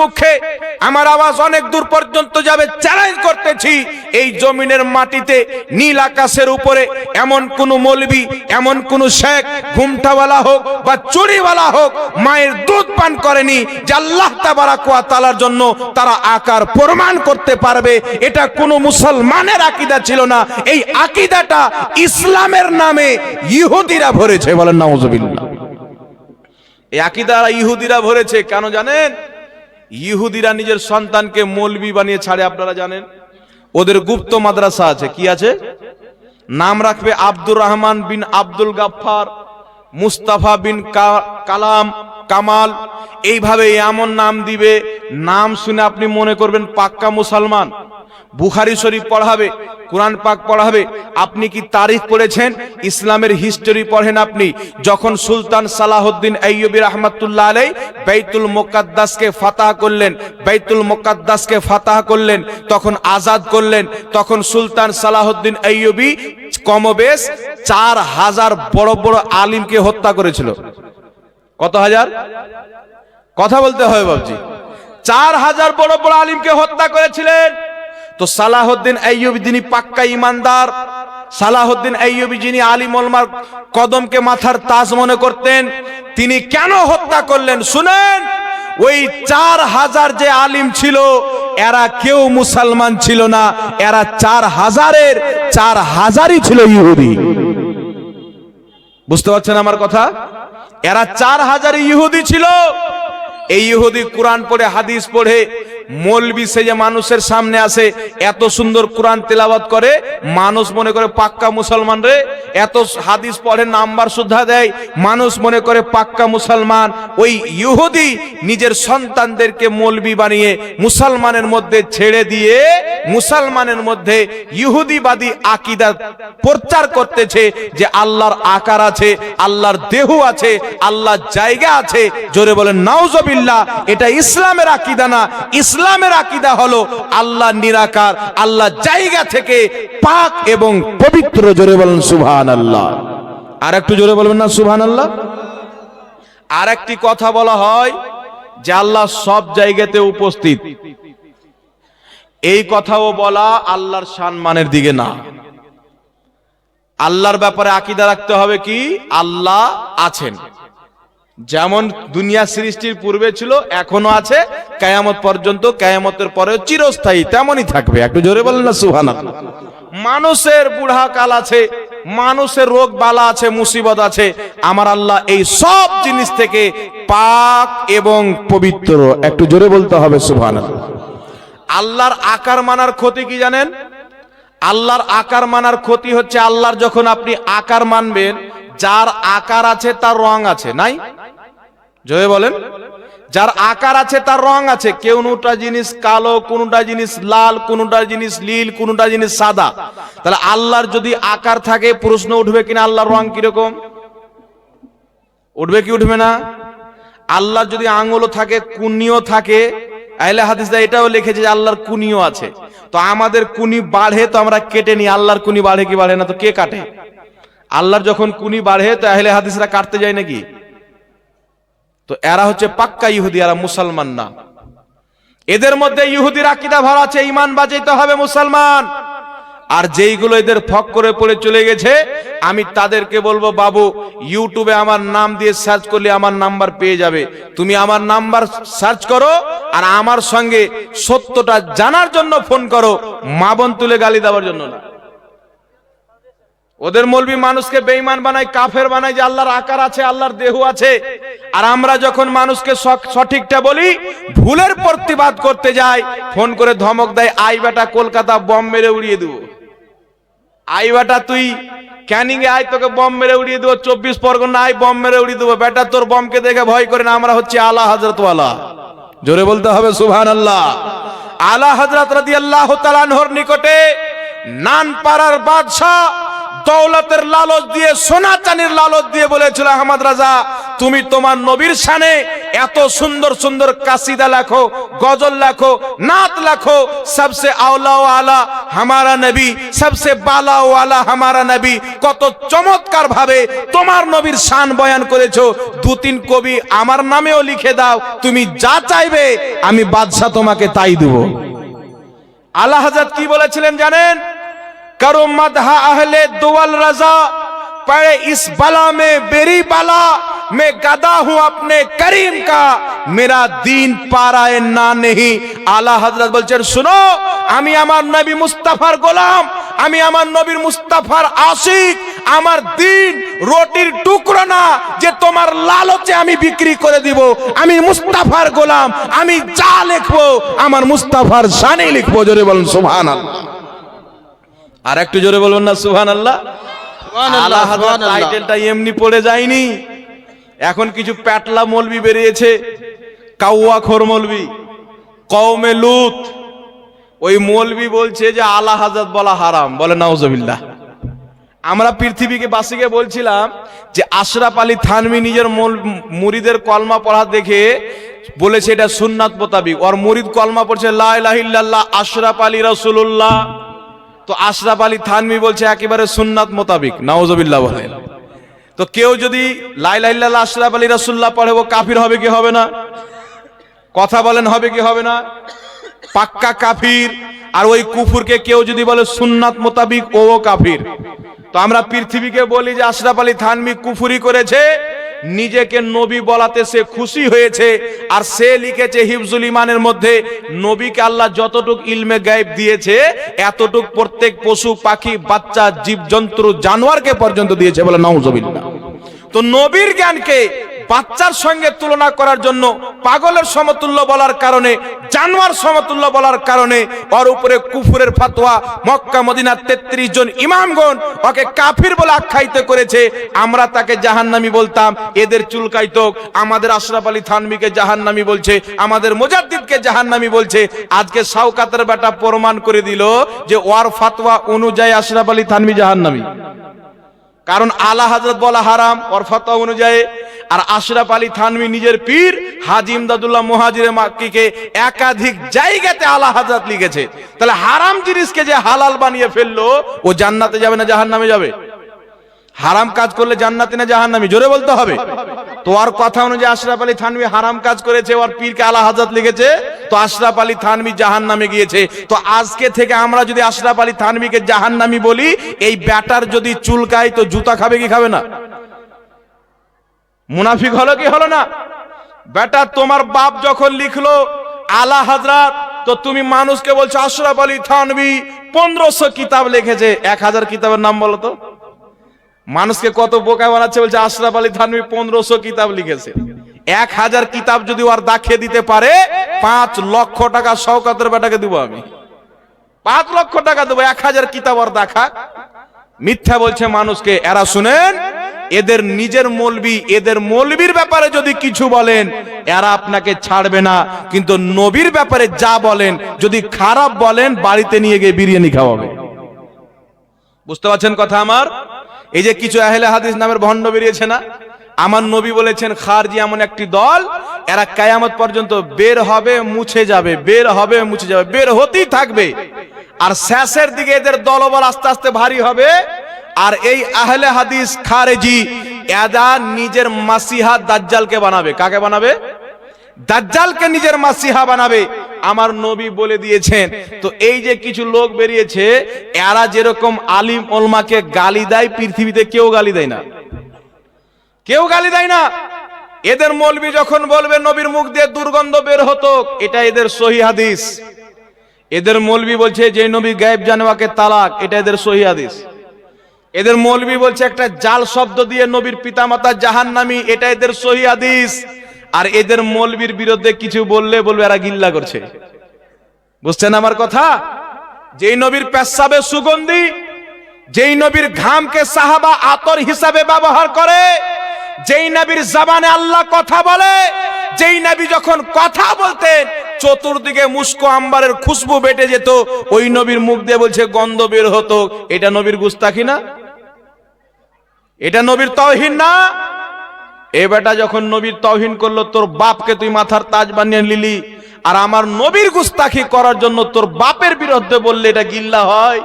সম্মুখে আমার আওয়াজ অনেক দূর পর্যন্ত যাবে, চ্যালেঞ্জ করতেছি, এই জমিনের মাটিতে নীল আকাশের উপরে এমন কোন মৌলবি, এমন কোন শেখ, ঘুমটাওয়ালা হোক বা চুরিওয়ালা হোক, মায়ের দুধ পান করেনি যে আল্লাহ তাবারাক ওয়া তাআলার জন্য তারা আকার প্রমাণ করতে পারবে। এটা কোন মুসলমানের আকীদা ছিল না। এই আকীদাটা ইসলামের নামে ইহুদিরা ভরেছে, বলেন নাউজুবিল্লাহ। এই আকীদা ইহুদিরা ভরেছে কেন জানেন? ইহুদিরা নিজের সন্তানকে মৌলবি বানিয়ে ছাড়ে, আপনারা জানেন। ওদের গুপ্ত মাদ্রাসা আছে, কি আছে? নাম রাখবে আব্দুর রহমান বিন আব্দুল গাফফার, মুস্তাফা বিন কালাম কামাল, এইভাবে এমন নাম দিবে, নাম শুনে আপনি মনে করবেন পাক্কা মুসলমান। বুখারী শরীফ পড়াবে, কোরআন পাক পড়াবে। আপনি কি তারিখ পড়েছেন? ইসলামের হিস্টোরি পড়েন আপনি। যখন সুলতান সালাহউদ্দিন আইয়ুবী রাহমাতুল্লাহ আলাইহি বাইতুল মুকাদ্দাসকে ফাতাহ করলেন, বাইতুল মুকাদ্দাসকে ফাতাহ করলেন, তখন আজাদ করলেন, তখন সুলতান সালাহউদ্দিন আইয়ুবী কমবেশ 4000 বড় বড় আলিমকে হত্যা করেছিল। কত হাজার? কথা বলতে হবে বাবজি। 4000 বড় বড় আলিমকে হত্যা করেছিলেন। তো সালাহউদ্দিন আইয়ুবী যিনি পাক্কা ইমানদার, সালাহউদ্দিন আইয়ুবী যিনি আলিম ওলামার কদমকে মাথার তাজ মনে করতেন, তিনি কেন হত্যা করলেন শুনেন। ওই 4000 যে আলিম ছিল এরা কেউ মুসলমান ছিল না, এরা 4000-এর 4000ই ছিল ইহুদি। বুঝতে পারছেন আমার কথা? এরা 4000 ইহুদি ছিল। এই ইহুদি কোরআন পড়ে, হাদিস পড়ে, মৌলবি সেজে মানুষের সামনে আসে, এত সুন্দর কোরআন তেলাওয়াত করে, মানুষ মনে করে পাক্কা মুসলমান রে। এত হাদিস পড়ে, নাম্বার সুদ্ধা দেয়, মানুষ মনে করে পাক্কা মুসলমান। ওই ইহুদি নিজের সন্তানদেরকে মৌলবি বানিয়ে মুসলমানের মধ্যে ছেড়ে দিয়ে মুসলমানের মধ্যে ইহুদিবাদী আকীদা প্রচার করতেছে যে আল্লাহর আকার আছে, আল্লাহর দেহ আছে, আল্লাহর জায়গা আছে। জোরে বলেন নাউজুবিল্লাহ। এটা ইসলামের আকীদা না। ইসলামের আকীদা হলো আল্লাহ নিরাকার, আল্লাহ জায়গা থেকে পাক এবং পবিত্র। জোরে বলেন সুবহানাল্লাহ। আর একটু জোরে বলবেন না সুবহানাল্লাহ? আর একটি কথা বলা হয় যে আল্লাহ সব জায়গাতে উপস্থিত, এই কথাও বলা আল্লাহর সম্মানের দিকে না। আল্লাহর ব্যাপারে আকীদা রাখতে হবে কি? আল্লাহ আছেন, যেমন দুনিয়া সৃষ্টির পূর্বে ছিল, এখনো আছে, কিয়ামত পর্যন্ত, কিয়ামতের পরেও চিরস্থায়ী তেমনই থাকবে। একটু জোরে বলেন না সুবহানাল্লাহ। মানুষের বুড়া কাল আছে, মানুষের রোগ বালা আছে, মুসিবত আছে, আমার আল্লাহ এই সব জিনিস থেকে পাক এবং পবিত্র। একটু জোরে বলতে হবে সুবহানাল্লাহ। আল্লাহর আকার মানার ক্ষতি কি জানেন? আল্লাহর আকার মানার ক্ষতি হচ্ছে, আল্লাহর যখন আপনি আকার মানবেন, যার আকার আছে তার রং আছে, নাই? জোরে বলেন। যার আকার আছে তার রং আছে। কোনটা জিনিস কালো, কোনটা জিনিস লাল, কোনটা জিনিস নীল, কোনটা জিনিস সাদা। তাহলে আল্লাহর যদি আকার থাকে, প্রশ্ন উঠবে কিনা আল্লাহর রং কিরকম? উঠবে কি উঠবে না? আল্লাহর যদি আঙ্গুলও থাকে, কুনিও থাকে, আহলে হাদিসরা এটাও লিখেছে যে আল্লাহর কুনিও আছে। তো আমাদের কুনি বাড়ে তো আমরা কেটে নিই, আল্লাহর কুনি বাড়ে কি বাড়ে না? তো কে কাটে? আল্লাহর যখন কুনি বাড়ে তো আহলে হাদিসরা কাটতে যায় নাকি? তো এরা হচ্ছে পাক্কা ইহুদি, এরা মুসলমান না। এদের মধ্যে ইহুদির আকীদা ভরা আছে, ঈমান বাঁচাইতে হবে মুসলমান। আর যেইগুলো এদের ফক করে পড়ে চলে গেছে, আমি তাদেরকে বলবো, বাবু ইউটিউবে আমার নাম দিয়ে সার্চ করলে আমার নাম্বার পেয়ে যাবে। তুমি আমার নাম্বার সার্চ করো আর আমার সঙ্গে সত্যটা জানার জন্য ফোন করো, মা বোন তুলে গালি দেওয়ার জন্য না। ওদের মৌলবি মানুষকে বেঈমান বানায়, কাফের বানায় যে আল্লাহর আকার আছে, আল্লাহর দেহ আছে। আর আমরা যখন মানুষকে সঠিকটা বলি, ভুলের প্রতিবাদ করতে যাই, ফোন করে ধমক দেয়, আই বেটা কলকাতা বম মেরে উড়িয়ে দেবো, আই বেটা তুই ক্যানিং এ আয়, তোকে বম মেরে উড়িয়ে দেবো, 24 পরগনা আয়, বম মেরে উড়িয়ে দেবো। বেটা তোর বমকে দেখে ভয় করে না, আমরা হচ্ছে আলা হযরত ওয়ালা। জোরে বলতে হবে সুবহানাল্লাহ। আলা হযরত রাদিয়াল্লাহু তাআলা আনহুর নিকটে নানপাড়ার বাদশা দৌলতের লালচ দিয়ে, সোনা চাঁদির লালচ দিয়ে বলেছিল, আহমদ রাজা তুমি তোমার নবীর শানে এত সুন্দর সুন্দর কাসিদা লেখো, গজল লেখো, নাত লেখো, সবসে আওলা ও আলা হামারা নবী, সবসে বালা ও আলা হামারা নবী, কত চমৎকার ভাবে তোমার নবীর শান বয়ান করেছো। 2-3 কবি আমার নামেও লিখে দাও, তুমি যা চাইবে আমি বাদশা তোমাকে তাই দেব। আলা হযরত কি বলেছিলেন জানেন? करो मदहा अहले दुवल रजा, पड़े इस बला में बेरी बला, मैं गदा हूं अपने करीम का, मेरा दीन पाराए ना नहीं। आला हजरत বলছেন শুনো, আমি আমার নবী মুস্তাফার গোলাম, আমি আমার নবীর মুস্তাফার আশিক, আমার দিন রুটির টুকরো না যে তোমার লালচে আমি বিক্রি করে দিব। আমি মুস্তাফার গোলাম, আমি যা লিখবো আমার মুস্তাফার শানে লিখবো। জোরে বলুন সুবহানাল্লাহ। আর একটু জোরে বলবেন না সুবহানাল্লাহ। আলা হযরত টাইটেলটা এমনি পড়ে যায়নি। এখন কিছু প্যাটলা মৌলবি বেরিয়েছে, কাওয়াখোর মৌলবি, কওমে লূত। ওই মৌলবি বলছে যে আলা হযরত বলা হারাম, বলে নাউজুবিল্লাহ। আমরা পৃথিবীকে বাসীকে বলছিলাম যে আশরাফ আলী থানভী নিজের মুরিদের কলমা পড়া দেখে বলেছে এটা সুন্নাত মোতাবিক। ওর মুরিদ কলমা পড়ছে লা ইলাহা ইল্লাল্লাহ আশরাফ আলী রাসূলুল্লাহ, তো আশরাফ আলী থানভী বলছে একেবারে সুন্নাত মোতাবিক। নাউজুবিল্লাহ বলেন। তো কেউ যদি লা ইলাহা ইল্লাল্লাহ আশরাফ আলী রাসূলুল্লাহ পড়ে, ও কাফির হবে কি হবে না? কথা বলেন, হবে কি হবে না? পাক্কা কাফির। আর ওই কুফুরকে কেউ যদি বলে সুন্নাত মোতাবিক, ও কাফির। তো আমরা পৃথিবীকে বলি যে আশরাফ আলী থানভী কুফুরি করেছে, নিজেকে নবী বলাতে সে খুশি হয়েছে। আর সে লিখেছে হিফজুল ইমানের মধ্যে, নবীকে আল্লাহ যতটুক ইলমে গায়েব দিয়েছে এতটুক প্রত্যেক পশু পাখি বাচ্চা জীবজন্তু জানোয়ারকে পর্যন্ত দিয়েছে, বলে নাউজুবিল্লাহ। তো নবীর জ্ঞানকে বাচ্চার সঙ্গে তুলনা করার জন্য, পাগলের সমতুল্য বলার কারণে, জানোয়ার সমতুল্য বলার কারণে ওর উপরে কুফুরের ফতোয়া মক্কা মদিনার 33 জন ইমামগণ ওকে কাফির বলে আখ্যায়িত করেছে। আমরা তাকে জাহান্নামী বলতাম, এদের চুলকাইতো। আমাদের আশরাফ আলী থানভীকে জাহান্নামী বলছে, আমাদের মুজাদ্দিদকে জাহান্নামী বলছে। আজকে শাওকাতের বেটা প্রমাণ করে দিল যে ওর ফতোয়া অনুযায়ী আশরাফ আলী থানভী জাহান্নামী। কারণ আলা হযরত বলা হারাম ওর ফতোয়া অনুযায়ী। আর আশরাফ আলী থানভী নিজের পীর হাজী ইমদাদুল্লাহ মুহাজিরে মাক্কিকে একাধিক জায়গাতে আলা হযরত লিখেছে। তাহলে হারাম জিনিসকে যে হালাল বানিয়ে ফেললো, ও জান্নাতে যাবে না জাহান্নামে যাবে? হারাম কাজ করলে জান্নাতে না জাহান্নামে? জোরে বলতে হবে। তো ওর কথা অনুযায়ী আশরাফ আলী থানভী হারাম কাজ করেছে, ওর পীরকে আলা হযরত লিখেছে, তো আশরাফ আলী থানভী জাহান্নামে গিয়েছে। তো আজকে থেকে আমরা যদি আশরাফ আলী থানভীকে জাহান্নামী বলি, এই ব্যাটার যদি চুলকায় তো জুতা খাবে কি খাবে না? মুনাফিক হলো কি হলো না? বেটা তোমার বাপ যখন লিখলো আলা হযরত, তো তুমি মানুষকে বলছো আশরাফ আলী থানভী 1500 কিতাব লিখেছে। 1000 কিতাবের নাম বলো তো। মানুষকে কত বোকা বানাচ্ছে, বলছে আশরাফ আলী থানভী 1500 কিতাব লিখেছে। 1000 কিতাব যদি ওর দেখিয়ে দিতে পারে, 5 লক্ষ টাকা শওকতের বেটাকে দেবো আমি। 5 লক্ষ টাকা দেবো 1000 কিতাব ওর দেখা। মিথ্যা বলছে মানুষকে। এরা শুনেন, এদের নিজের মৌলবি, এদের মৌলবির ব্যাপারে যদি কিছু বলেন এরা আপনাকে ছাড়বে না, কিন্তু নবীর ব্যাপারে যা বলেন, যদি খারাপ বলেন বাড়িতে নিয়ে গিয়ে বিরিয়ানি খাওয়াবে। বুঝতে পারছেন কথা আমার? এই যে কিছু আহলে হাদিস নামের ভণ্ড বেরিয়েছে না, আমার নবী বলেছেন খারজি এমন একটি দল, এরা কিয়ামত পর্যন্ত বের হবে মুছে যাবে, বের হবে মুছে যাবে, বের হতেই থাকবে। আর শেষের দিকে এদের দলবল আস্তে আস্তে ভারী হবে। আর এই আহলে হাদিস খারেজি এরা নিজের মাসিহা দাজ্জালকে বানাবে। কাকে বানাবে? দাজ্জালকে নিজের মাসিহা বানাবে। আমার নবী বলে দিয়েছেন। তো এই যে কিছু লোক বেরিয়েছে, এরা যেরকম আলিম ওলমাকে গালি দেয়, পৃথিবীতে কেউ গালি দেয় না, কেউ গালি দেয় না। এদের মৌলবি যখন বলবে নবীর মুখ দিয়ে দুর্গন্ধ বের হতো, এটা এদের সহি হাদিস। এদের মৌলবি বলছে যে নবী গায়েব জানে ওকে তালাক, এটা এদের সহি হাদিস। এদের মৌলবি বলছে একটা জাল শব্দ দিয়ে নবীর পিতামাতা জাহান্নামী, এটা এদের সহি হাদিস। আর এদের মৌলবির বিরুদ্ধে কিছু বললে বলবে এরা গিল্লা করছে। বুঝছেন আমার কথা? যেই নবীর পেশাবে সুগন্ধি, যেই নবীর ঘামকে সাহাবা আতর হিসাবে ব্যবহার করে, যেই নবীর জবানে আল্লাহ কথা বলে, যেই নবী যখন কথা বলতেন চতুর্দিকে মুস্কো আম্বারের খুশবু বেটে যেত, ওই নবীর মুখ দিয়ে বলছে গন্ধ বের হতো, এটা নবীর গুস্তাখি না? এটা নবীর তাওহীদ না? এ বেটা যখন নবীর তাওহীদ করলো, তোর বাপকে তুই মাথার তাজ বানিয়ে নিলি, আর আমার নবীর গুস্তাখি করার জন্য তোর বাপের বিরুদ্ধে বললে এটা গিল্লা হয়?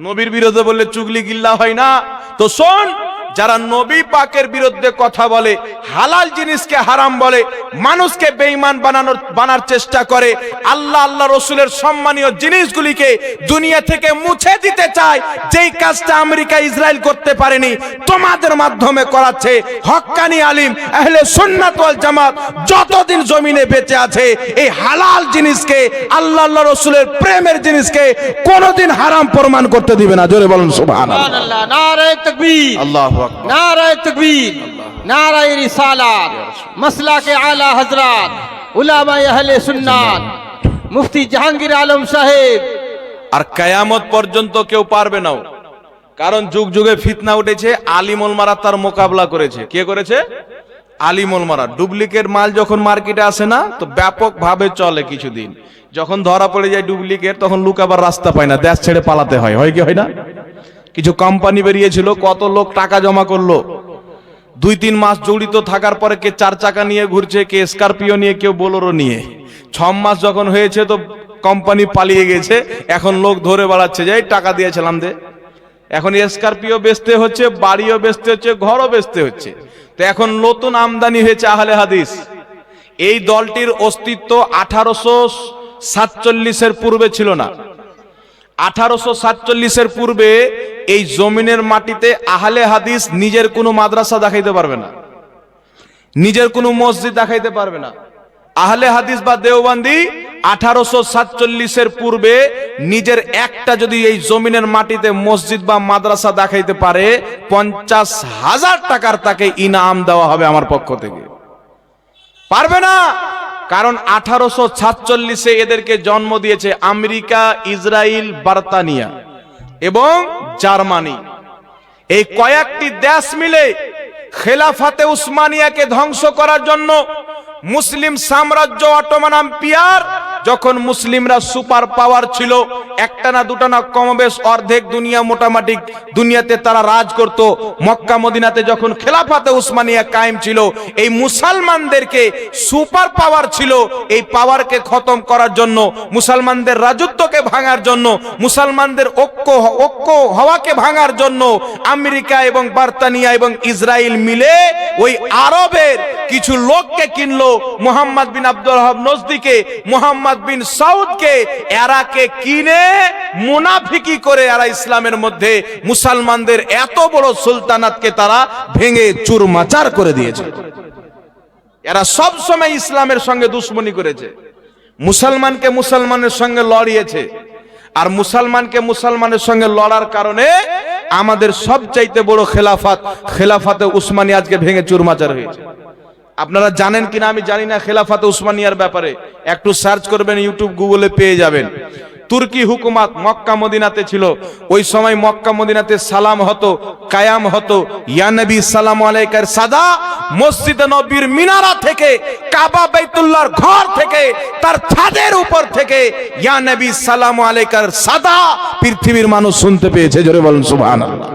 নবীর বিরুদ্ধে বললে চুগলি গিল্লা হয় না? তো শোন, যারা নবী পাকের বিরুদ্ধে কথা বলে, হালাল জিনিসকে হারাম বলে, মানুষকে বেঈমান বানার চেষ্টা করে, আল্লাহ আল্লাহ রসুলের সম্মানীয় জিনিসগুলিকে দুনিয়া থেকে মুছে দিতে চায়, যেই কাজটা আমেরিকা ইসরায়েল করতে পারেনি, তোমাদের মাধ্যমে করাচ্ছে হক্কানি আলিম আহলে সুন্নাত ওয়াল জামাত যতদিন জমিনে বেঁচে আছে, এই হালাল জিনিসকে, আল্লাহ আল্লাহ রসুলের প্রেমের জিনিসকে কোনোদিন হারাম প্রমাণ করতে দিবে না। জোরে বলুন সুবহানাল্লাহ। নারে তাকবীর, আল্লাহু আকবার, নারে তাকবীর, নারে রিসালাত, মাসলাকে আলা হযরত উলামায়ে আহলে সুন্নাত মুফতি জাহাঙ্গীর আলম সাহেব। আর কিয়ামত পর্যন্ত কেউ পারবে না, কারণ যুগ যুগে ফিতনা উঠেছে, আলিম ওলামারা তার মোকাবেলা করেছে। কে করেছে? আলিম ওলামারা। ডুপ্লিকেট মাল যখন মার্কেটে আসে না, তো ব্যাপক ভাবে চলে কিছুদিন, যখন ধরা পড়ে যায় ডুপ্লিকেট, তখন লুকাবার রাস্তা পায় না, দেশ ছেড়ে পালাতে হয়। হয় কি হয় না? কিছু কোম্পানি বেরিয়েছিল, কত লোক টাকা জমা করলো, 2-3 মাস জড়িত থাকার পরে কে 4 চাকা নিয়ে ঘুরছে, কে স্করপিও নিয়ে, কেউ বোলেরো নিয়ে। 6 মাস যখন হয়েছে তো কোম্পানি পালিয়ে গেছে, এখন লোক ধরে বেড়াচ্ছে যে টাকা দিয়েছিলাম দে। এখন স্করপিও বেচতে হচ্ছে, বাড়িও বেচতে হচ্ছে, ঘরও বেচতে হচ্ছে। তো এখন নতুন আমদানি হয়েছে আহলে হাদিস। এই দলটির অস্তিত্ব 1847-এর পূর্বে ছিল না। 1847-এর পূর্বে এই জমিনের মাটিতে আহলে হাদিস নিজের কোনো মাদ্রাসা দেখাইতে পারবে না, নিজের কোনো মসজিদ দেখাইতে পারবে না। আহলে হাদিস বা দেওবন্দি 1847-এর পূর্বে নিজের একটা যদি এই জমিনের মাটিতে মসজিদ বা মাদ্রাসা দেখাইতে পারে, 50,000 টাকার তাকে ইনাম দেওয়া হবে আমার পক্ষ থেকে। পারবে না, কারণ 1847-এ এদেরকে জন্ম দিয়েছে আমেরিকা, ইসরায়েল, বার্তানিয়া এবং জার্মানি। এই কয়েকটি দেশ মিলে খেলাফাতে উসমানিয়াকে ধ্বংস করার জন্য মুসলিম সাম্রাজ্য, অটোমান এম্পায়ার, যখন মুসলিমরা সুপার পাওয়ার ছিল, একটা না দুটা না, কমবেশ অর্ধেক দুনিয়া মোটামুটি দুনিয়াতে তারা রাজ করত। মক্কা মদিনাতে যখন খেলাফাতে উসমানিয়া কায়েম ছিল, এই মুসলমানদেরকে সুপার পাওয়ার ছিল, এই পাওয়ারকে খতম করার জন্য, মুসলমানদের রাজত্বকে ভাঙার জন্য, মুসলমানদের ঐক্য হওয়াকে ভাঙার জন্য আমেরিকা এবং বার্তানিয়া এবং ইসরায়েল মিলে ওই আরবের কিছু লোককে কিনলো। মুহাম্মদ বিন আব্দুল ওয়াহাব নজদিকে, মুহাম্মদ বিন সাউদকে, এরাকে কিনে মুনাফিকি করে এরা ইসলামের মধ্যে মুসলমানদের এত বড় সুলতানাতকে তারা ভেঙে চুরমাচার করে দিয়েছে। এরা সব সময় ইসলামের সঙ্গে দুশ্মনী করেছে, মুসলমানকে মুসলমানের সঙ্গে লড়িয়েছে, আর মুসলমানকে মুসলমানের সঙ্গে লড়ার কারণে আমাদের সবচাইতে বড় খেলাফাতে উসমানী আজকে ভেঙে চুরমাচার হয়েছে। আপনারা জানেন কিনা আমি জানি না, খেলাফাতে উসমানিয়ার ব্যাপারে একটু সার্চ করবেন, ইউটিউব গুগলে পেয়ে যাবেন। তুর্কি হুকুমত মক্কা মদিনাতে ছিল, ওই সময় মক্কা মদিনাতে সালাম হতো, কায়াম হতো, ইয়া নবী সালামু আলাইকার সাদা মসজিদে নববীর মিনারা থেকে, কাবা বাইতুল্লাহর ঘর থেকে, তার ছাদের উপর থেকে ইয়া নবী সালামু আলাইকার সাদা পৃথিবীর মানুষ শুনতে পেয়েছে। জোরে বলুন সুবহানাল্লাহ।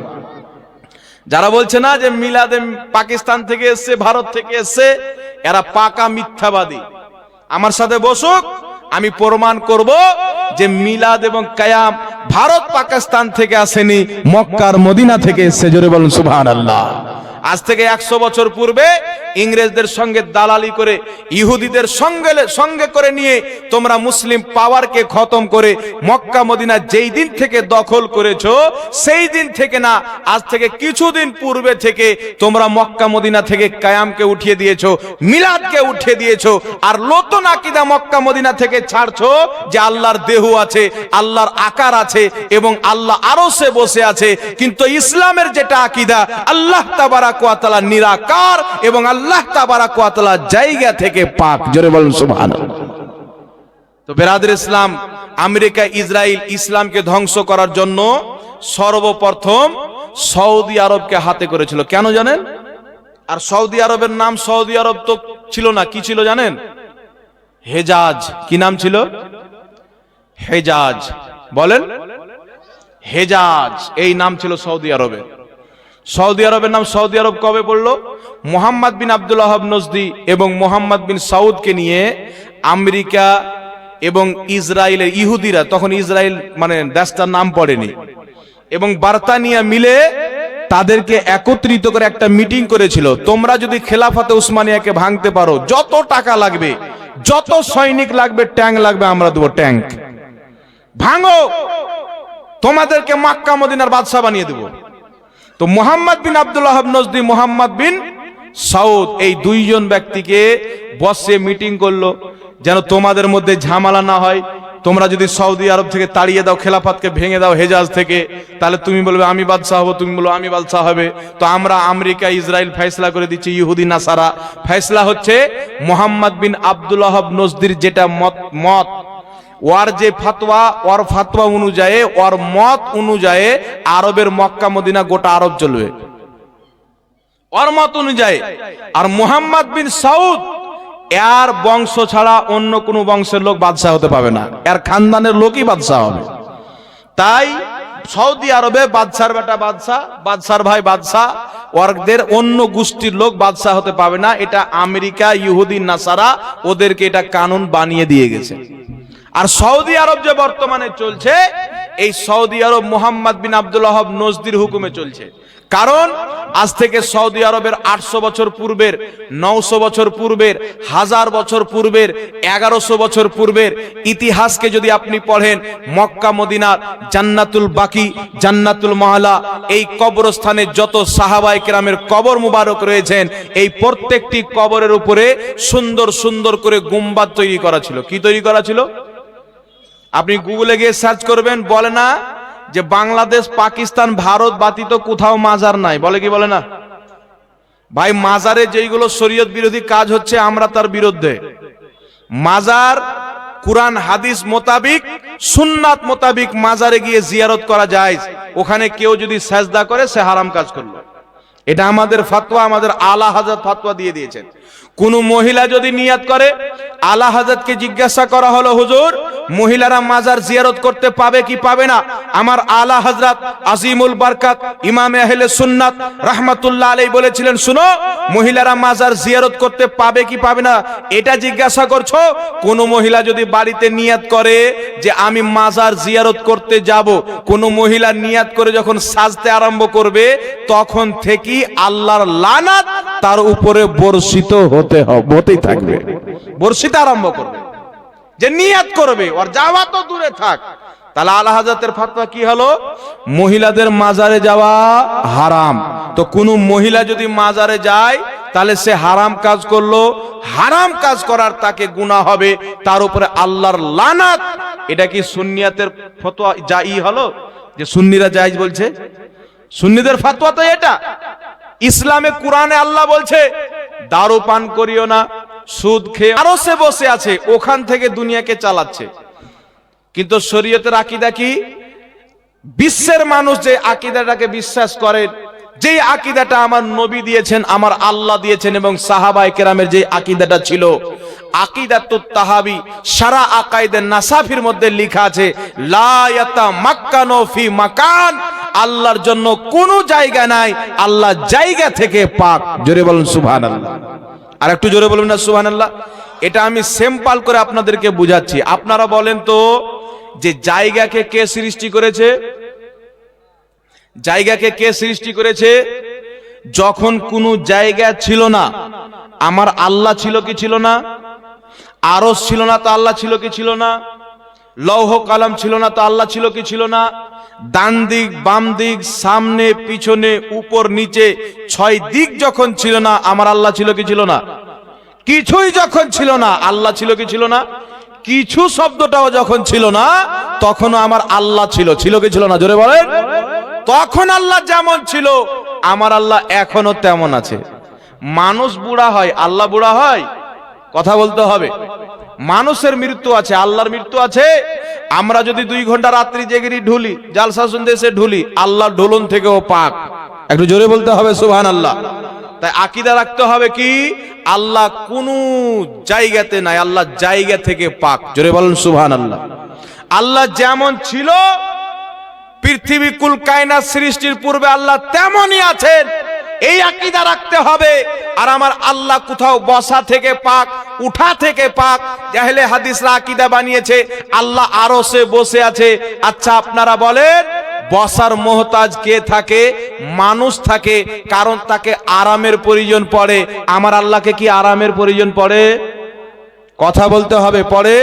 যারা বলছে না যে মিলাদে পাকিস্তান থেকে এসছে, ভারত থেকে এসছে, এরা পাকা মিথ্যাবাদী। আমার সাথে বসুক, আমি প্রমাণ করব যে মিলাদ এবং কায়াম ভারত পাকিস্তান থেকে আসেনি, মক্কার মদিনা থেকে এসেছে। জোরে বলুন সুবহানাল্লাহ। আজ থেকে 100 বছর পূর্বে ইংরেজদের সঙ্গে দালালি করে, ইহুদিদের সঙ্গে করে নিয়ে তোমরা মুসলিম পাওয়ারকে খতম করে মক্কা মদিনা যেই দিন থেকে দখল করেছো, সেই দিন থেকে না, আজ থেকে কিছুদিন পূর্বে থেকে তোমরা মক্কা মদিনা থেকে কায়ামকে উঠিয়ে দিয়েছো, মিলাদকে উঠিয়ে দিয়েছো, আর নতুন আকীদা মক্কা মদিনা থেকে ছাড়ছো যে আল্লাহর দেহ আছে, আল্লাহর আকার আছে এবং আল্লাহ আরশে বসে আছে। কিন্তু ইসলামের যেটা আকীদা, আল্লাহ তাবারাক ওয়া তাআলা নিরাকার এবং আল্লাহ তাবারাক ওয়া তাআলা জায়গা থেকে পাক। জোরে বলুন সুবহানাল্লাহ। তো বেরাদর ইসলাম, আমেরিকা ইসরায়েল ইসলামকে ধ্বংস করার জন্য সর্বপ্রথম সৌদি আরবকে হাতে করেছিল। কেন জানেন? আর সৌদি আরবের নাম সৌদি আরব তো ছিল না, কি ছিল জানেন? হেজাজ। কি নাম ছিল? হেজাজ। বলেন, হেজাজ এই নাম ছিল সৌদি আরবের। সৌদি আরবের নাম সৌদি আরব কবে পড়লো? মোহাম্মদ বিন আব্দুল ওয়াহাব নজদি এবং মোহাম্মদ বিন সাউদকে নিয়ে আমেরিকা এবং ইসরায়েলের ইহুদিরা, তখন ইসরায়েল মানে দেশটার নাম পড়েনি, এবং বার্তানিয়া মিলে তাদেরকে একত্রিত করে একটা মিটিং করেছিল। তোমরা যদি খেলাফতে উসমানিয়াকে ভাঙতে পারো, যত টাকা লাগবে, যত সৈনিক লাগবে, ট্যাঙ্ক লাগবে, আমরা দেবো ট্যাঙ্ক, ভাঙো, তোমাদেরকে মক্কা মদিনার বাদশা বানিয়ে দেব। তো মোহাম্মদ বিন আব্দুল ওয়াহাব নজদি, মোহাম্মদ বিন সাউদ, এই দুইজন ব্যক্তিকে বসে মিটিং করলো যেন তোমাদের মধ্যে ঝামেলা না হয়। তোমরা যদি সৌদি আরব থেকে তাড়িয়ে দাও, খেলাফতকে ভেঙে দাও হেজাজ থেকে, তাহলে তুমি বলবে আমি বাদশাহ হব, তুমি বলবে আমি বাদশাহ হবে। তো আমরা আমেরিকা ইসরায়েল ফয়সলা করে দিচ্ছি, ইহুদি নাসারা ফয়সলা হচ্ছে মোহাম্মদ বিন আব্দুল ওয়াহাব নজদির যেটা মত, ওর যে ফাতোয়া, ওর ফাতোয়া অনুযায়ী, ওর মত অনুযায়ী আরবের মক্কা মদিনা গোটা আরব চলবে, ওর মত অনুযায়ী। আর মোহাম্মদ বিন সাউদ, এর বংশ ছাড়া অন্য কোন বংশের লোক বাদশাহ হতে পাবে না, এর খানদানের লোকই বাদশাহ হবে। তাই সৌদি আরবে বাদশার বেটা বাদশাহ, বাদশার ভাই বাদশাহ, ওদের অন্য গোষ্ঠীর লোক বাদশাহ হতে পাবে না। এটা আমেরিকা, ইহুদি নাসারা ওদেরকে এটা কানুন বানিয়ে দিয়ে গেছে। আর সৌদি আরব যে বর্তমানে চলছে, এই সৌদি আরব মোহাম্মদ বিন আব্দুল ওয়াহাব নজদির হুকুমে চলছে। কারণ আজ থেকে সৌদি আরবের 800 বছর পূর্বের, 900 বছর পূর্বের, 1000 বছর পূর্বের, 1100 বছর পূর্বের ইতিহাসকে যদি আপনি পড়েন, মক্কা মদিনার জান্নাতুল বাকি, জান্নাতুল মালা, এই কবরস্থানে যত সাহাবায়ে কেরামের কবর মুবারক রয়েছেন, এই প্রত্যেকটি কবরের উপরে সুন্দর সুন্দর করে গুম্বাদ তৈরি করা ছিল। কি তৈরি করা ছিল? আপনি গুগলে গিয়ে সার্চ করবেন, বলে না যে বাংলাদেশ, পাকিস্তান, ভারত ব্যতীত কোথাও মাজার নাই, বলে কি বলে না? ভাই মাজারে যেইগুলো শরীয়ত বিরোধী কাজ হচ্ছে, আমরা তার বিরুদ্ধে। মাজার কুরআন হাদিস মোতাবিক, সুন্নাত মোতাবিক মাজারে গিয়ে জিয়ারত করা যায়। ওখানে কেউ যদি সাজদা করে, সে হারাম কাজ করলো। এটা আমাদের ফতোয়া, আমাদের আলা হযরত ফতোয়া দিয়ে দিয়েছেন। কোন মহিলা যদি নিয়াত করে, আলা হযরতকে জিজ্ঞাসা করা হলো, হুজুর মহিলারা মাজার জিয়ারত করতে পাবে কি পাবে না? আমার আলা হযরত আজিমুল বরকত ইমামে আহলে সুন্নাত রাহমাতুল্লাহ আলাইহি বলেছিলেন, শুনো, মহিলারা মাজার জিয়ারত করতে পাবে কি পাবে না এটা জিজ্ঞাসা করছো? কোন মহিলা যদি বাড়িতে নিয়াত করে যে আমি মাজার জিয়ারত করতে যাব, কোন মহিলা নিয়াত করে যখন সাজতে আরম্ভ করবে, তখন থেকেই আল্লাহর লানাত তার উপরে বর্ষিত হতেই থাকবে, বর্ষিত আরম্ভ করবে। যে নিয়াত করবে, ওর যাওয়া তো দূরে থাক। তাহলে আলা হযরতের ফতোয়া কি হলো? মহিলাদের মাজারে যাওয়া হারাম। তো কোন মহিলা যদি মাজারে যায়, তাহলে সে হারাম কাজ করলো, হারাম কাজ করার তাকে গুনাহ হবে, তার উপরে আল্লাহর লানাত। এটা কি সুন্নিয়াতের ফতোয়া জায়েজ হলো যে সুন্নিরা জায়েজ বলছে? সুন্নিদের ফতোয়া তো এটা। ইসলামে কুরআনে আল্লাহ বলছে দারু পান করিও না, সুদ খেয়ে আরো সে বসে আছে, ওখান থেকে দুনিয়াকে চালাচ্ছে। কিন্তু শরীয়তের আকীদা কি? বিশ্বের মানুষ যে আকীদাটাকে বিশ্বাস করে, যে আকীদাটা আমার নবী দিয়েছেন, আমার আল্লাহ দিয়েছেন, এবং সাহাবায়ে কেরামের যে আকীদাটা ছিল, আকীদাতুত তাহাবি, সারা আকাইদে নাসাফির মধ্যে লেখা আছে, লা ইয়াতামাক্কানু ফি মাকান, আল্লাহর জন্য কোনো জায়গা নাই, আল্লাহ জায়গা থেকে পাক। জোরে বলুন সুবহানাল্লাহ। আর একটু জোরে বলুন না সুবহানাল্লাহ। এটা আমি সিম্পল করে আপনাদেরকে বুঝাচ্ছি। আপনারা বলেন তো, যে জায়গাকে কে সৃষ্টি করেছে? জায়গাকে কে সৃষ্টি করেছে? যখন কোনো জায়গা ছিল না, আমার আল্লাহ ছিল কি ছিল না? আরশ ছিল না তো আল্লাহ ছিল কি ছিল না? লৌহ কলম ছিল না তো আল্লাহ ছিল কি ছিল না? ডান দিক, বাম দিক, সামনে, পিছনে, উপর, নিচে, 6 দিক যখন ছিল না, আমার আল্লাহ ছিল কি ছিল না? কিছুই যখন ছিল না, আল্লাহ ছিল কি ছিল না? কিছু শব্দটাও যখন ছিল না, তখনও আমার আল্লাহ ছিল। ছিল কি ছিল না? জোরে বলেন। তখন আল্লাহ যেমন ছিল, আমার আল্লাহ এখনো তেমন আছে। মানুষ বুড়া হয়, আল্লাহ বুড়া হয়? কথা বলতে হবে। মানুষের মৃত্যু আছে, আল্লাহর মৃত্যু আছে? আমরা যদি 2 ঘন্টা রাত্রি জেগে ঢুলি, জালসা শুনতে এসে ঢুলি, আল্লাহ ঢোলন থেকেও পাক। একটু জোরে বলতে হবে সুবহানাল্লাহ। তাই আকীদা রাখতে হবে কি? আল্লাহ কোন জায়গাতে নাই, আল্লাহ জায়গা থেকে পাক। জোরে বলুন সুবহানাল্লাহ। আল্লাহ যেমন ছিল পৃথিবী কুল কায়নাত সৃষ্টির পূর্বে আল্লাহ তেমনই আছেন, এই আকীদা রাখতে হবে। আর আমার আল্লাহ কোথাও বসা থেকে পাক, উঠা থেকে পাক। আহলে হাদিসরা আকীদা বানিয়েছে আল্লাহ আরশে বসে আছে। আচ্ছা আপনারা বলেন, বসার মোহতাজ কে থাকে? মানুষ থাকে, কারণ তাকে আরামের প্রয়োজন পড়ে। আমার আল্লাহকে কি আরামের প্রয়োজন পড়ে? কথা বলতে হবে, পড়ে।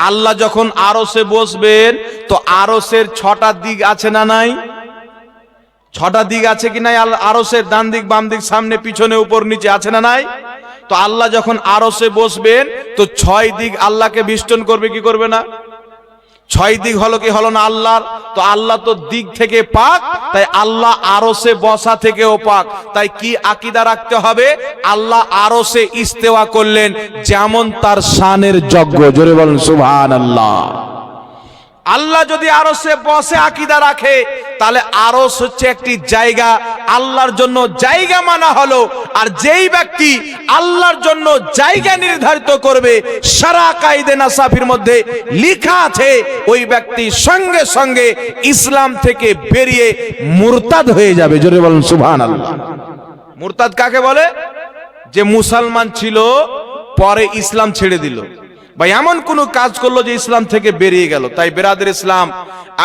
আল্লাহ যখন আরশে বসবেন তো আরশের 6টা দিক আছে না নাই? 6টা দিক আছে কি নাই? আরশের ডান দিক, বাম দিক, সামনে, পিছনে, উপর, নিচে আছে না নাই? তো আল্লাহ যখন আরশে বসবেন তো 6 দিক আল্লাহকে বেষ্টন করবে কি করবে না? 6 দিক হলো কি হলো না আল্লাহর? তো আল্লাহ তো দিক থেকে পাক, তাই আল্লাহ আরশে বসা থেকেও পাক। তাই কি আকীদা রাখতে হবে? আল্লাহ আরশে ইস্তেওয়া করলেন, যেমন তার শানের যোগ্য। জোরে বলেন সুবহানাল্লাহ। আল্লাহ যদি আরশে বসে আকীদা রাখে, তাহলে আরশ হচ্ছে একটি জায়গা, আল্লাহর জন্য জায়গা মানা হলো। আর যেই ব্যক্তি আল্লাহর জন্য জায়গা নির্ধারিত করবে, সারা কায়দে নাসাফির মধ্যে লেখা আছে, ওই ব্যক্তি সঙ্গে সঙ্গে ইসলাম থেকে বেরিয়ে মুরতাদ হয়ে যাবে। জোরে বলেন সুবহানাল্লাহ। মুরতাদ কাকে বলে? যে মুসলমান ছিল, পরে ইসলাম ছেড়ে দিল, বা এমন কোন কাজ করলো যে ইসলাম থেকে বেরিয়ে গেল। তাই বেরাদের ইসলাম,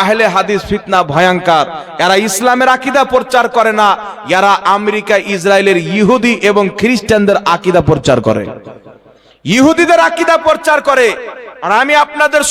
আহলে হাদিস ফিতনা ভয়ঙ্কর। এরা ইসলামের আকীদা প্রচার করে না, এরা আমেরিকা, ইসরায়েলের ইহুদি এবং খ্রিস্টানদের আকীদা প্রচার করে, ইহুদিদের আকীদা প্রচার করে। আর আমি আপনাদের